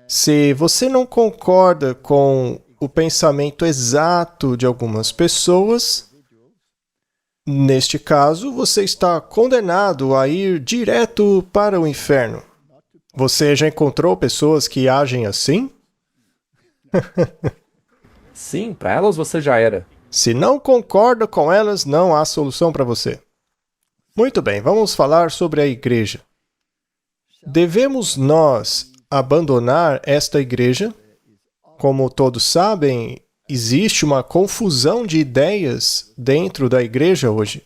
Se você não concorda com o pensamento exato de algumas pessoas, neste caso, você está condenado a ir direto para o inferno. Você já encontrou pessoas que agem assim? Sim, para elas você já era. Se não concorda com elas, não há solução para você. Muito bem, vamos falar sobre a igreja. Devemos nós abandonar esta igreja? Como todos sabem, existe uma confusão de ideias dentro da igreja hoje.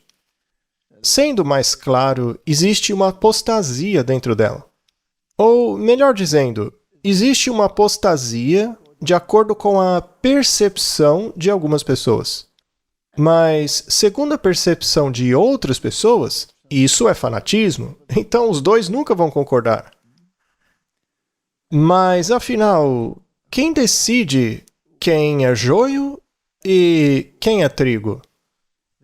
Sendo mais claro, existe uma apostasia dentro dela. Ou, melhor dizendo, existe uma apostasia de acordo com a percepção de algumas pessoas. Mas, segundo a percepção de outras pessoas, isso é fanatismo, então os dois nunca vão concordar. Mas, afinal, quem decide quem é joio e quem é trigo?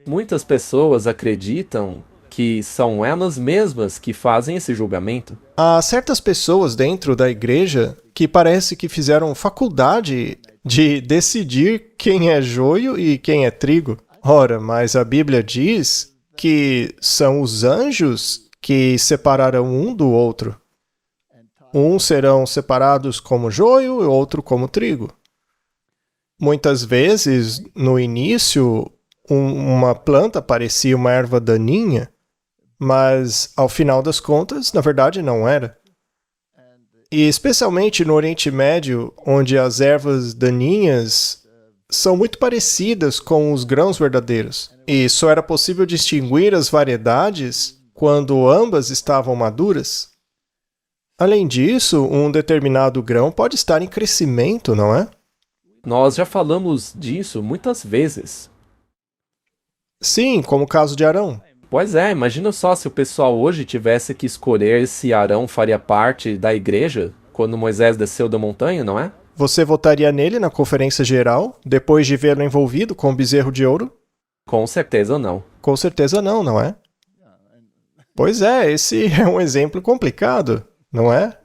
Muitas pessoas acreditam que são elas mesmas que fazem esse julgamento. Há certas pessoas dentro da igreja que parece que fizeram faculdade de decidir quem é joio e quem é trigo. Ora, mas a Bíblia diz que são os anjos que separarão um do outro. Uns serão separados como joio e outro como trigo. Muitas vezes, no início, uma planta parecia uma erva daninha, mas, ao final das contas, na verdade, não era. E especialmente no Oriente Médio, onde as ervas daninhas são muito parecidas com os grãos verdadeiros, e só era possível distinguir as variedades quando ambas estavam maduras. Além disso, um determinado grão pode estar em crescimento, não é? Nós já falamos disso muitas vezes. Sim, como o caso de Arão. Pois é, imagina só se o pessoal hoje tivesse que escolher se Arão faria parte da igreja quando Moisés desceu da montanha, não é? Você votaria nele na conferência geral, depois de vê-lo envolvido com o bezerro de ouro? Com certeza não. Com certeza não, não é? Pois é, esse é um exemplo complicado, não é?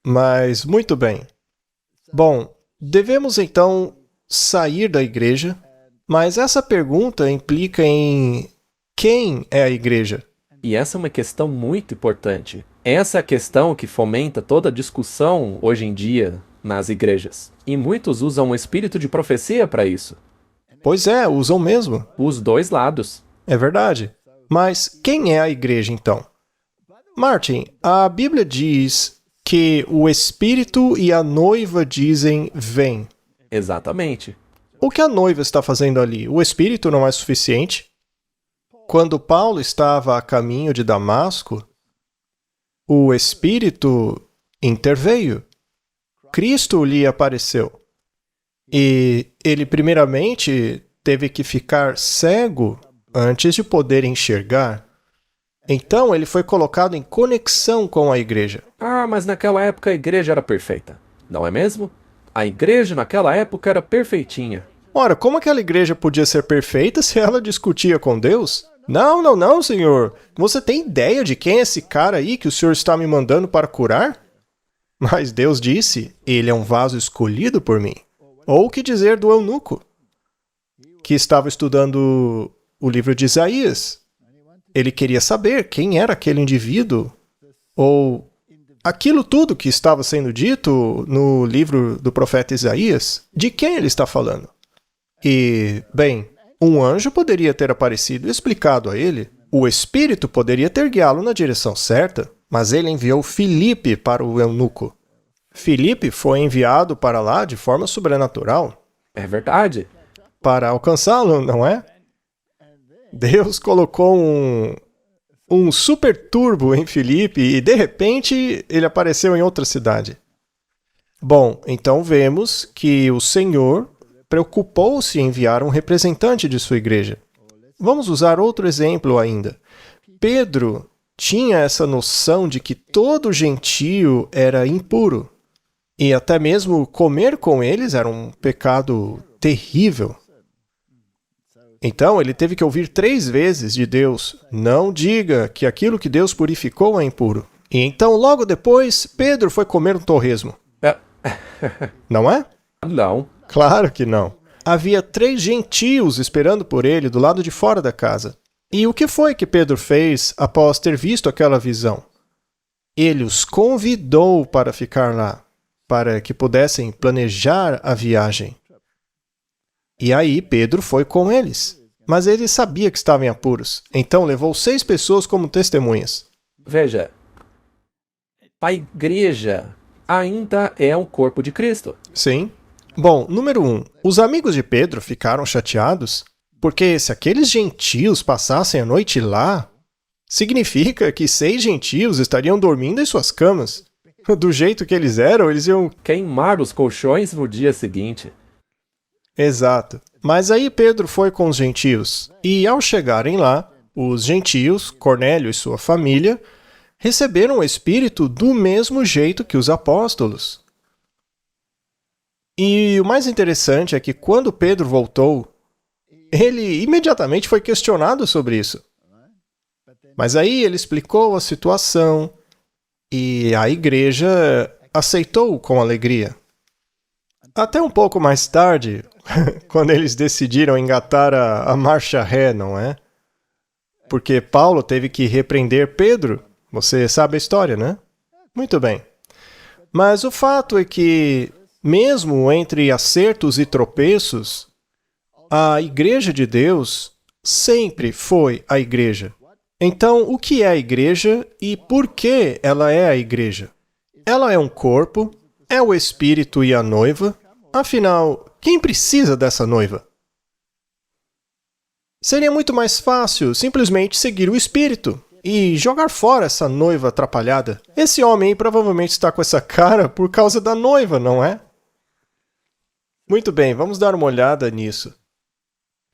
Mas, muito bem. Bom, devemos então sair da igreja, mas essa pergunta implica em quem é a igreja? E essa é uma questão muito importante. Essa é a questão que fomenta toda a discussão hoje em dia nas igrejas. E muitos usam o espírito de profecia para isso. Pois é, usam mesmo. Os dois lados. É verdade. Mas quem é a igreja então? Martin, a Bíblia diz que o Espírito e a noiva dizem vem. Exatamente. O que a noiva está fazendo ali? O Espírito não é suficiente? Quando Paulo estava a caminho de Damasco, o Espírito interveio. Cristo lhe apareceu. E ele primeiramente teve que ficar cego antes de poder enxergar. Então ele foi colocado em conexão com a igreja. Ah, mas naquela época a igreja era perfeita. Não é mesmo? A igreja naquela época era perfeitinha. Ora, como aquela igreja podia ser perfeita se ela discutia com Deus? Não, senhor. Você tem ideia de quem é esse cara aí que o senhor está me mandando para curar? Mas Deus disse, ele é um vaso escolhido por mim. Ou o que dizer do eunuco, que estava estudando o livro de Isaías. Ele queria saber quem era aquele indivíduo, ou aquilo tudo que estava sendo dito no livro do profeta Isaías, de quem ele está falando. E, bem, um anjo poderia ter aparecido e explicado a ele. O Espírito poderia ter guiá-lo na direção certa, mas ele enviou Filipe para o eunuco. Filipe foi enviado para lá de forma sobrenatural. É verdade. Para alcançá-lo, não é? Deus colocou um super turbo em Filipe e, de repente, ele apareceu em outra cidade. Bom, então vemos que o Senhor preocupou-se em enviar um representante de sua igreja. Vamos usar outro exemplo ainda. Pedro tinha essa noção de que todo gentio era impuro. E até mesmo comer com eles era um pecado terrível. Então ele teve que ouvir 3 vezes de Deus, não diga que aquilo que Deus purificou é impuro. E então logo depois, Pedro foi comer um torresmo. Não é? Não. Claro que não. Havia 3 gentios esperando por ele do lado de fora da casa. E o que foi que Pedro fez após ter visto aquela visão? Ele os convidou para ficar lá, para que pudessem planejar a viagem. E aí Pedro foi com eles. Mas ele sabia que estava em apuros, então levou 6 pessoas como testemunhas. Veja, a igreja ainda é um corpo de Cristo. Sim. Bom, número 1. Os amigos de Pedro ficaram chateados, porque se aqueles gentios passassem a noite lá, significa que 6 gentios estariam dormindo em suas camas. Do jeito que eles eram, eles iam... Queimar os colchões no dia seguinte. Exato. Mas aí Pedro foi com os gentios, e ao chegarem lá, os gentios, Cornélio e sua família, receberam o Espírito do mesmo jeito que os apóstolos. E o mais interessante é que quando Pedro voltou, ele imediatamente foi questionado sobre isso. Mas aí ele explicou a situação e a igreja aceitou com alegria. Até um pouco mais tarde, quando eles decidiram engatar a marcha ré, não é? Porque Paulo teve que repreender Pedro. Você sabe a história, né? Muito bem. Mas o fato é que, mesmo entre acertos e tropeços, a Igreja de Deus sempre foi a Igreja. Então, o que é a Igreja e por que ela é a Igreja? Ela é um corpo, é o Espírito e a noiva. Afinal, quem precisa dessa noiva? Seria muito mais fácil simplesmente seguir o Espírito e jogar fora essa noiva atrapalhada. Esse homem aí provavelmente está com essa cara por causa da noiva, não é? Muito bem, vamos dar uma olhada nisso.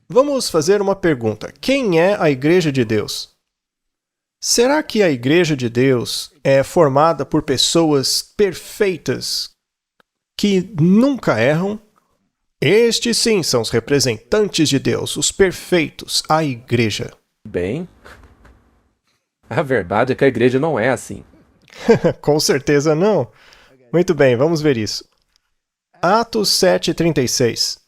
Vamos fazer uma pergunta. Quem é a Igreja de Deus? Será que a Igreja de Deus é formada por pessoas perfeitas que nunca erram? Estes sim são os representantes de Deus, os perfeitos, a Igreja. Bem, a verdade é que a igreja não é assim. Com certeza não. Muito bem, vamos ver isso. Atos 7:36.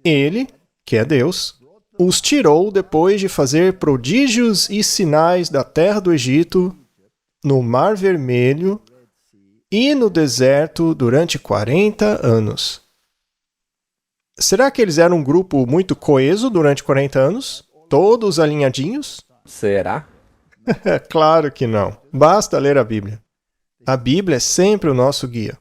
Ele, que é Deus, os tirou depois de fazer prodígios e sinais da terra do Egito, no Mar Vermelho e no deserto durante 40 anos. Será que eles eram um grupo muito coeso durante 40 anos? Todos alinhadinhos? Será? Claro que não. Basta ler a Bíblia. A Bíblia é sempre o nosso guia.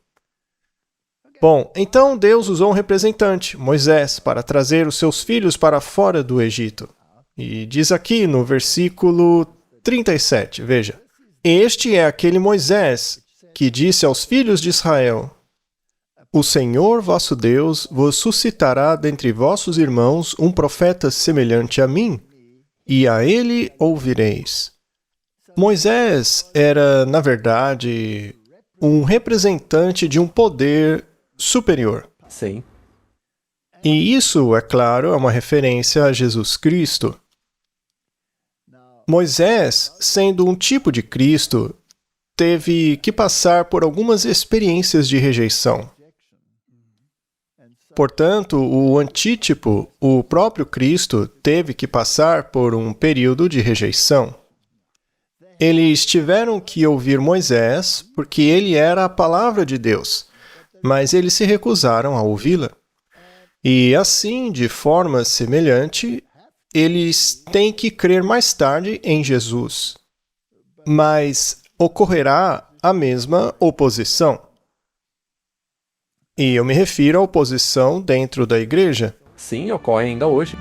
Bom, então Deus usou um representante, Moisés, para trazer os seus filhos para fora do Egito. E diz aqui no versículo 37, veja. Este é aquele Moisés que disse aos filhos de Israel: O Senhor vosso Deus vos suscitará dentre vossos irmãos um profeta semelhante a mim, e a ele ouvireis. Moisés era, na verdade, um representante de um poder superior. Sim. E isso, é claro, é uma referência a Jesus Cristo. Moisés, sendo um tipo de Cristo, teve que passar por algumas experiências de rejeição. Portanto, o antítipo, o próprio Cristo, teve que passar por um período de rejeição. Eles tiveram que ouvir Moisés porque ele era a palavra de Deus, mas eles se recusaram a ouvi-la. E assim, de forma semelhante, eles têm que crer mais tarde em Jesus. Mas ocorrerá a mesma oposição. E eu me refiro à oposição dentro da igreja. Sim, ocorre ainda hoje.